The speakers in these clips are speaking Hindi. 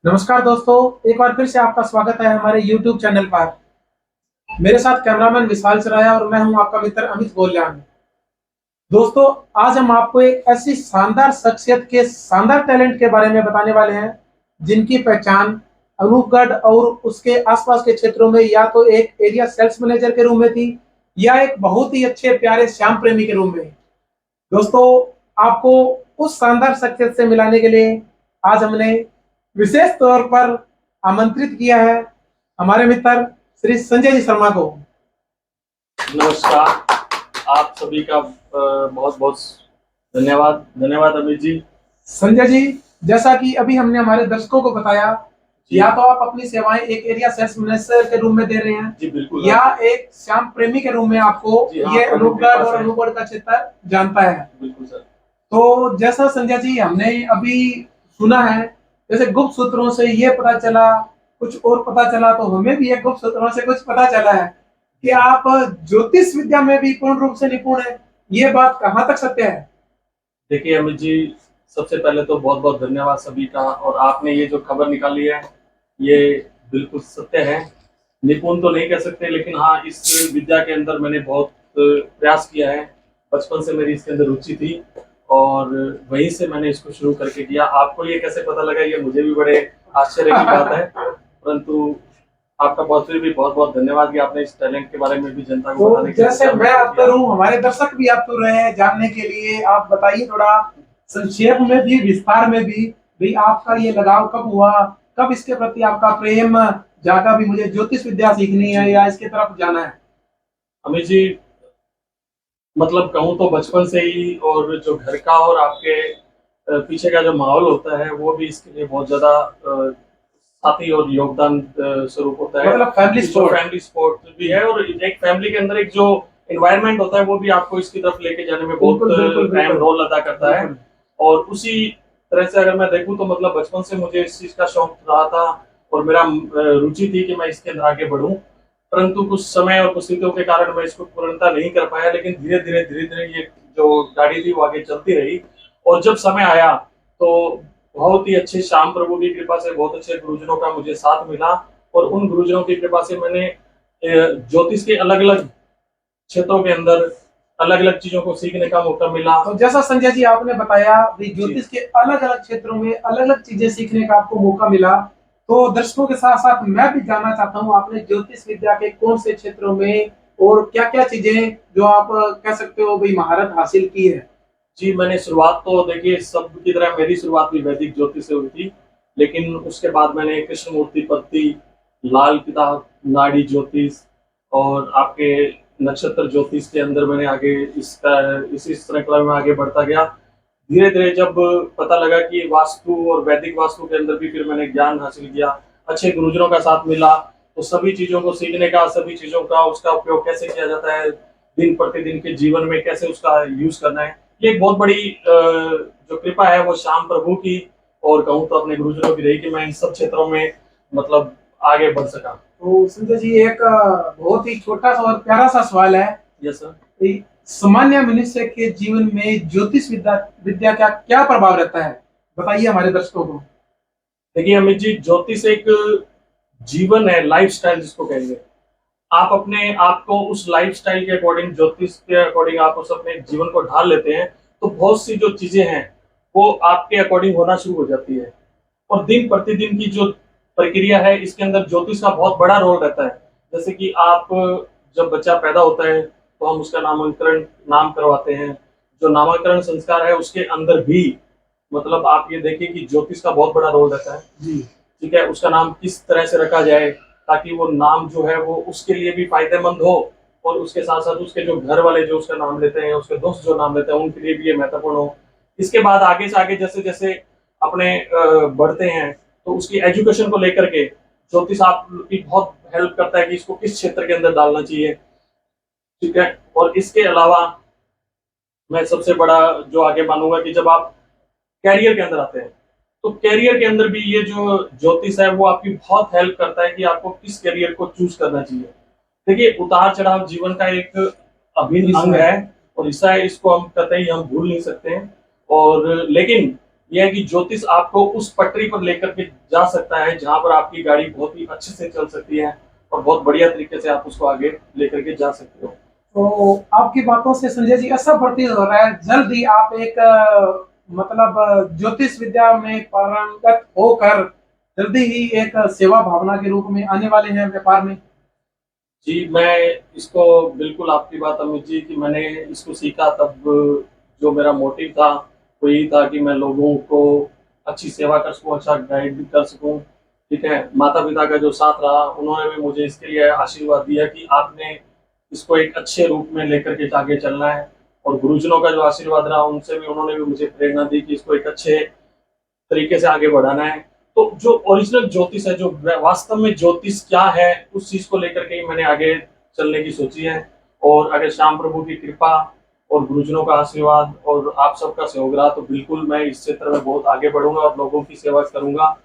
नमस्कार दोस्तों, एक बार फिर से आपका स्वागत है हमारे YouTube चैनल पर। मेरे साथ कैमरामैन विशाल सराया और मैं हूं आपका मित्र अमित गोल्यान। दोस्तों, आज हम आपको एक ऐसी शानदार शख्सियत के शानदार टैलेंट के बारे में बताने वाले हैं जिनकी पहचान अनूपगढ़ और उसके आसपास के क्षेत्रों में या तो एक एरिया सेल्स मैनेजर के रूप में थी या एक बहुत ही अच्छे प्यारे श्याम प्रेमी के रूप में। दोस्तों, आपको उस शानदार शख्सियत से मिलाने के लिए आज हमने विशेष तौर पर आमंत्रित किया है हमारे मित्र श्री संजय जी शर्मा को। नमस्कार, आप सभी का बहुत बहुत धन्यवाद अमित जी। संजय जी, जैसा कि अभी हमने हमारे दर्शकों को बताया, या तो आप अपनी सेवाएं एक एरिया सेल्स मैनेजर के रूप में दे रहे हैं जी बिल्कुल, या एक श्याम प्रेमी के रूप में आपको हाँ, ये अनूपगढ़ और अनूपगढ़ का क्षेत्र जानता है। बिल्कुल सर। तो जैसा संजय जी हमने अभी सुना है, जैसे गुप्त सूत्रों से ये पता चला, कुछ और पता चला, तो हमें भी एक गुप्त सूत्रों से कुछ पता चला है कि आप ज्योतिष विद्या में भी पूर्ण रूप से निपुण है। ये बात कहाँ तक सत्य है? देखिए अमित जी, सबसे पहले तो बहुत बहुत धन्यवाद सभी का। और आपने ये जो खबर निकाली है ये बिल्कुल सत्य है। निपुण तो नहीं कह सकते, लेकिन हाँ, इस विद्या के अंदर मैंने बहुत प्रयास किया है। बचपन से मेरी इसके अंदर रुचि थी और वहीं से मैंने इसको शुरू करके किया। आपको ये कैसे पता लगा, ये मुझे भी बड़े आश्चर्य की बात है, परंतु आपका बहुत बहुत धन्यवाद कि आपने इस टैलेंट के बारे में भी जनता को तो बताने की जैसे मैं आतुर हूँ, हमारे दर्शक भी आतुर रहे हैं जानने के लिए। आप बताइए थोड़ा संक्षेप में भी, विस्तार में भी, भाई आपका ये लगाव कब हुआ, कब इसके प्रति आपका प्रेम जागा, भी मुझे ज्योतिष विद्या सीखनी है या इसके तरफ जाना है? अमित जी, मतलब कहूँ तो बचपन से ही, और जो घर का और आपके पीछे का जो माहौल होता है वो भी इसके लिए बहुत ज्यादा साथी और योगदान स्वरूप होता है। मतलब फैमिली सपोर्ट भी है, और एक फैमिली के अंदर एक जो एनवायरनमेंट होता है वो भी आपको इसकी तरफ लेके जाने में बहुत अहम रोल अदा करता है। और उसी तरह से अगर मैं देखूं तो मतलब बचपन से मुझे इस चीज का शौक रहा था और मेरा रुचि थी कि मैं इसके अंदर आगे बढ़ूं, परंतु कुछ समय और परिस्थितियों के कारण मैं इसको पूर्णता नहीं कर पाया। लेकिन धीरे धीरे ये जो गाड़ी थी वो आगे चलती रही, और जब समय आया तो बहुत ही अच्छे श्याम प्रभु की कृपा से बहुत अच्छे गुरुजनों का मुझे साथ मिला, और उन गुरुजनों की कृपा से मैंने ज्योतिष के अलग अलग क्षेत्रों के अंदर अलग अलग चीजों को सीखने का मौका मिला। तो जैसा संजय जी आपने बताया, ज्योतिष के अलग अलग क्षेत्रों में अलग अलग चीजें सीखने का आपको मौका मिला, तो दर्शकों के साथ साथ मैं भी जानना चाहता हूँ आपने ज्योतिष विद्या के कौन से क्षेत्रों में और क्या क्या चीजें जो आप कह सकते हो भाई महारत हासिल की है? जी, मैंने शुरुआत तो देखिए सब की तरह मेरी शुरुआत भी वैदिक ज्योतिष से हुई थी, लेकिन उसके बाद मैंने कृष्णमूर्ति पत्ती, लाल किताब, नाड़ी ज्योतिष और आपके नक्षत्र ज्योतिष के अंदर मैंने आगे इसका इसी श्रृंखला में आगे बढ़ता गया। धीरे धीरे जब पता लगा कि वास्तु और वैदिक वास्तु के अंदर भी फिर मैंने ज्ञान हासिल किया, अच्छे गुरुजनों का साथ मिला, तो सभी चीजों को सीखने का, सभी चीजों का उसका उपयोग कैसे किया जाता है, दिन प्रतिदिन के जीवन में कैसे उसका यूज करना है, ये एक बहुत बड़ी जो कृपा है वो श्याम प्रभु की और कहूँ तो अपने गुरुजनों की रही कि मैं इन सब क्षेत्रों में मतलब आगे बढ़ सका। तो संजय जी, एक बहुत ही छोटा सा और प्यारा सा सवाल है। Yes sir. कि सामान्य मनुष्य के जीवन में ज्योतिष विद्या विद्या का क्या प्रभाव रहता है, बताइए हमारे दर्शकों को। देखिए अमित जी, ज्योतिष एक जीवन है, लाइफ स्टाइल जिसको कहेंगे। आप अपने आप को उस लाइफस्टाइल के अकॉर्डिंग, ज्योतिष के अकॉर्डिंग आप उस अपने जीवन को ढाल लेते हैं, तो बहुत सी जो चीजें हैं वो आपके अकॉर्डिंग होना शुरू हो जाती है। और दिन प्रतिदिन की जो प्रक्रिया है इसके अंदर ज्योतिष का बहुत बड़ा रोल रहता है। जैसे कि आप, जब बच्चा पैदा होता है तो हम उसका नाम करवाते हैं। जो नामकरण संस्कार है उसके अंदर भी मतलब आप ये देखिए कि ज्योतिष का बहुत बड़ा रोल रहता है। जी, ठीक है, उसका नाम किस तरह से रखा जाए ताकि वो नाम जो है वो उसके लिए भी फायदेमंद हो, और उसके साथ साथ उसके जो घर वाले जो उसका नाम लेते हैं, उसके दोस्त जो नाम लेते हैं, उनके लिए भी ये महत्वपूर्ण हो। इसके बाद आगे से आगे जैसे जैसे अपने बढ़ते हैं तो उसकी एजुकेशन को लेकर के ज्योतिष आपकी बहुत हेल्प करता है कि इसको किस क्षेत्र के अंदर डालना चाहिए। ठीक है, और इसके अलावा मैं सबसे बड़ा जो आगे मानूंगा कि जब आप कैरियर के अंदर आते हैं तो कैरियर के अंदर भी ये जो ज्योतिष है वो आपकी बहुत हेल्प करता है कि आपको किस कैरियर को चूज करना चाहिए। देखिए, उतार चढ़ाव जीवन का एक अभिन्न अंग है और हिस्सा है, इसको हम कतई हम भूल नहीं सकते हैं। और लेकिन यह है कि ज्योतिष आपको उस पटरी पर लेकर के जा सकता है जहां पर आपकी गाड़ी बहुत ही अच्छे से चल सकती है और बहुत बढ़िया तरीके से आप उसको आगे लेकर के जा सकते हो। तो आपकी बातों से संजय जी ऐसा प्रतीत हो रहा है जल्द ही आप एक मतलब ज्योतिष विद्या में पारंगत होकर जल्दी ही एक सेवा भावना के रूप में आने वाले हैं व्यापार में। जी, मैं इसको बिल्कुल आपकी बात अमित जी कि मैंने इसको सीखा तब जो मेरा मोटिव था वो यही था कि मैं लोगों को अच्छी सेवा कर सकूँ, अच्छा गाइड कर सकूँ, ठीक है। माता-पिता का जो साथ रहा उन्होंने भी मुझे इसके लिए आशीर्वाद दिया कि आपने इसको एक अच्छे रूप में लेकर के आगे चलना है और गुरुजनों का जो आशीर्वाद रहा उनसे भी उन्होंने भी मुझे प्रेरणा दी कि इसको एक अच्छे तरीके से आगे बढ़ाना है। तो जो ओरिजिनल ज्योतिष है, जो वास्तव में ज्योतिष क्या है, उस चीज़ को लेकर के ही मैंने आगे चलने की सोची है। और अगर श्याम प्रभु की कृपा और गुरुजनों का आशीर्वाद और आप सबका सहयोग रहा, तो बिल्कुल मैं इस क्षेत्र में बहुत आगे बढ़ूँगा और लोगों की सेवा करूँगा।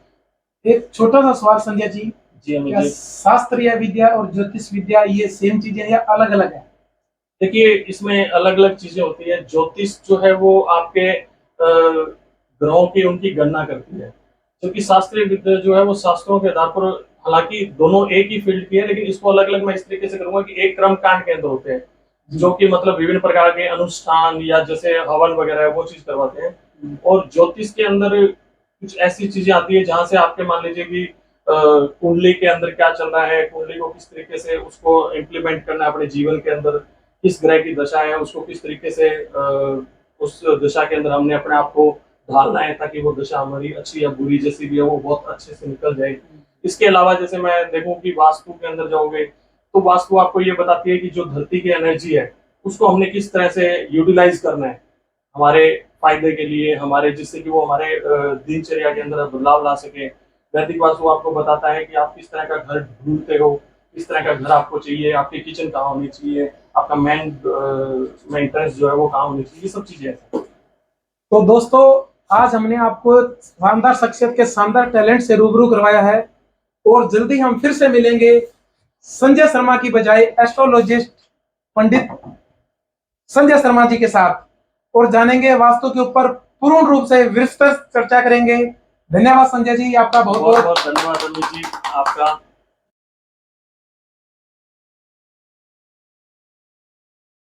एक छोटा सा सवाल संजय जी, जी, अमित क्या जी। शास्त्रीय विद्या और ज्योतिष विद्या ये सेम चीजें हैं या अलग अलग है? देखिए, इसमें अलग-अलग चीज़ें होती हैं। ज्योतिष जो है वो आपके ग्रहों की उनकी गणना करती है। क्योंकि शास्त्रीय विद्या जो है वो शास्त्रों के आधार पर, हालाँकि दोनों एक ही फ़ील्ड की है, लेकिन इसको अलग-अलग मैं इस तरीके से करूँगा कि एक कर्मकांड केंद्र होते हैं, जो कि मतलब विभिन्न प्रकार के अनुष्ठान या जैसे हवन वगैरह है वो चीज़ करवाते हैं। और ज्योतिष के अंदर कुछ ऐसी चीज़ें आती हैं जहाँ से आपके मान लीजिए कि कुंडली के अंदर क्या चल रहा है, कुंडली को किस तरीके से उसको इम्प्लीमेंट करना है अपने जीवन के अंदर, किस ग्रह की दशा है, उसको किस तरीके से उस दशा के अंदर हमने अपने आप को ढालना है ताकि वो दशा हमारी अच्छी या बुरी जैसी भी है वो बहुत अच्छे से निकल जाए। इसके अलावा जैसे मैं देखूँ कि वास्तु के अंदर जाओगे, तो वास्तु आपको ये बताती है कि जो धरती की एनर्जी है, उसको हमने किस तरह से यूटिलाइज़ करना है, हमारे फ़ायदे के लिए, हमारे जिससे कि वो हमारे दिनचर्या के अंदर बदलाव ला सके। वैदिक वास्तु आपको बताता है कि आप किस तरह का घर ढूँढते हो, किस तरह का घर आपको चाहिए, आपकी किचन कहाँ होनी चाहिए, आपका मेंटेनेंस जो है वो कहाँ होनी चाहिए, ये सब चीज़ें हैं। तो दोस्तों आज हमने आपको शानदार शख्सियत के शानदार टैलेंट से रूबरू करवाया है और जल्दी हम फिर से मिलेंगे संजय शर्मा की बजाय एस्ट्रोलॉजिस्ट पंडित संजय शर्मा जी के साथ और जानेंगे वास्तु के ऊपर पूर्ण रूप से विस्तृत चर्चा करेंगे। धन्यवाद संजय जी, आपका बहुत बहुत बहुत-बहुत धन्यवाद अमित जी, आपका।